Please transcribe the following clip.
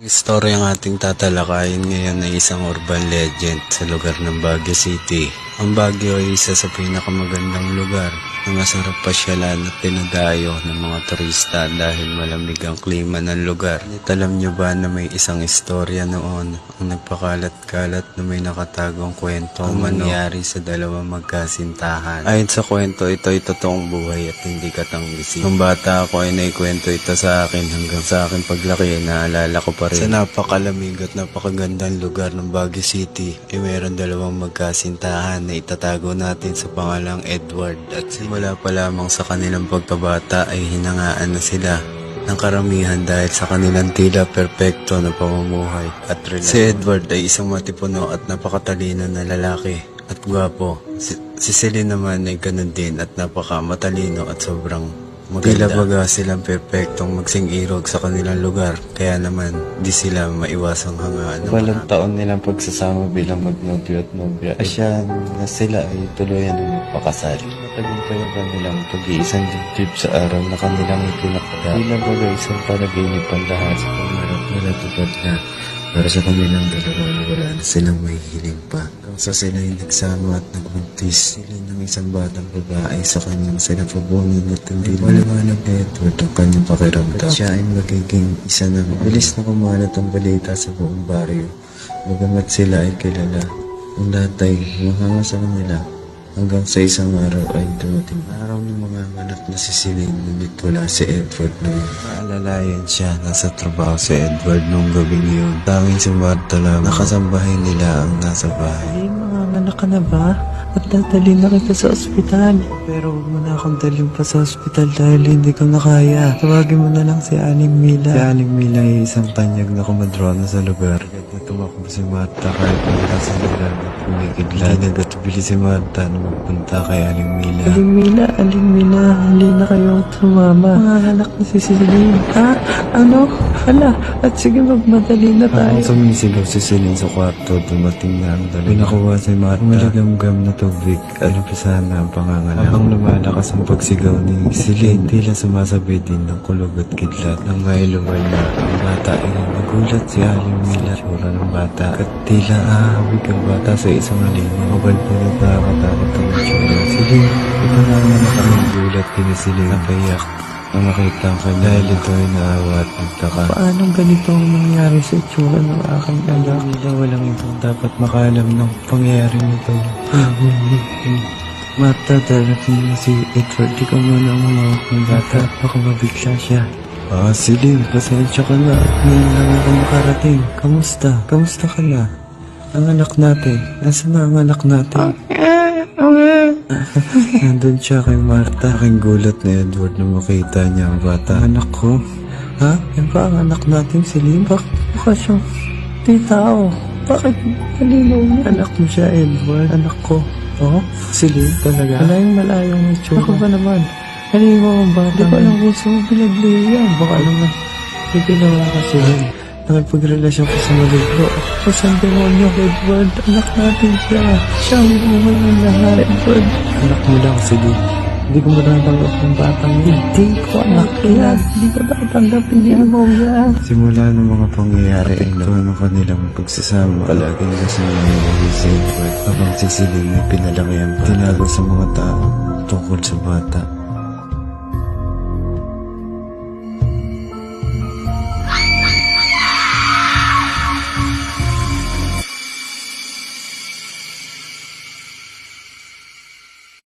Istorya ng ating tatalakayin ngayon ay isang urban legend sa lugar ng Baguio City. Ang Baguio ay isa sa pinakamagandang lugar na masarap pasyalan at tinadayo ng mga turista dahil malamig ang klima ng lugar. Ngunit alam nyo ba na may isang istorya noon ang nagpakalat-kalat na may nakatagong kwento ang nangyari sa dalawang magkasintahan. Ayon sa kwento, ito ay totoong buhay at hindi katanggisin. Nung bata ako ay naikwento ito sa akin hanggang sa akin paglaki, naalala ko pa rin. Sa napakalamig at napakagandang lugar ng Baguio City ay mayroon dalawang magkasintahan na itatago natin sa pangalang Edward, at simula pa lamang sa kanilang pagkabata ay hinangaan na sila ng karamihan dahil sa kanilang tila perpekto na pamumuhay at relasyon. Si Edward ay isang matipuno at napakatalino na lalaki at gwapo. Si Celine naman ay ganun din at napakamatalino at sobrang maganda. Tila baga silang perpektong magsing-irog sa kanilang lugar, kaya naman di sila maiwasang hangaan. Walang taon nilang pagsasama bilang magnobyo at nobya, asya na sila ay tuluyan ng magpakasal. Matagumpay ang kanilang pag-iisang trip sa araw na kanilang ipinakada. Tila baga isang panaginip ang lahat sa pangarap na natupad na. Para sa kanilang dalawa, wala na silang may hiling pa. Sa sila ay nagsama at nagbuntis sila ng isang batang babae sa kanyang sinapabunan at hindi maliwanag na Edward ang kanyang pakiramdam. At siya ay magiging isa na mabilis na kumalat ang balita sa buong baryo. Bagamat sila ay kilala, ang lahat ay mahanga sa kanila. Hanggang sa isang araw ay dumating araw ng mga anak na si Celine, ngunit wala si Edward noon. Maalalayan siya, nasa trabaho si Edward nung gabing yun. Tanging si Martha lang, nakasambahay nila ang nasa bahay. Mga anak ka na ba? At dadalhin na kita sa ospital. Pero huwag mo na akong dalhin pa sa ospital dahil hindi ko na kaya. Tawagin mo na lang si Aling Mila. Si Aling Mila ay isang tanyag na kumadrona sa lugar. Agad na tumakbo si Martha kahit wala sa lugar na pumikidlat. Hindi nagatubili si Martha na magpunta kay Aling Mila. Aling Mila, halina kayo sumama. Mga anak na si Celine. Ha? Ano? Hala, at sige magmadali na tayo. Habang sumisigaw si Celine sa kwarto, dumating na ang dali. Pinakuha si Martha. Malagam-gam na tubig at umpisahan na ang panganganak. Habang lumalakas ang pagsigaw ni Celine, tila sumasabay din ng kulog at kidlat. Nang may lumal na ang bata ay nagulat si Aling Mila. Tsura ng bata at tila ahawig ang bata sa isang alino. Mabalpon at nakakatakot ang tsura. Celine, ito na ang nakakang gulat kini Celine. Napayak ang nakita ang kanya dahil ito ay naawa at nagtaka. Paano ganito ang nangyari sa itsura ng aking anak? Nila walang ibang dapat makalam ng pangyayari nito. Martha, darating na si Edward. Ikaw muna ang mamawag ng bata. Baka mabigla siya. Celine, pasensya ka na. Ngayon lang ako makarating. Kamusta? Kamusta ka na? Ang anak natin. Nasaan na ang anak natin? Nandun siya kay Martha. Aking gulat ni Edward na makita niya ang bata. Anak ko? Ha? Yan ba ang anak natin, Celine? Bakit mukha siyang titao? Bakit malinaw niya? Anak mo siya, Edward. Anak ko. Oh? Celine talaga? Malayong itsura. Ako ba naman? Halima mo ang bata? Di ba lang gusto mo pinagli yan? Baka naman may ginawa ka, Celine. Nakipagrelasyon ko sa maligro. O saan demonyo, Edward? Anak natin siya. Siya ang buhay ng lahat, Edward. Anak mo lang, Celine. Hindi ko matatanggap ng batang yun. Hindi ko anak yan. Hindi ko tatanggap. Hindi mo yan. Simula ng mga pangyayari ay naman ang kanilang pagsasama. Palaging kasama ni si Edward. Habang si Celine ay pinalaki ang tinago sa mga tao tungkol sa bata.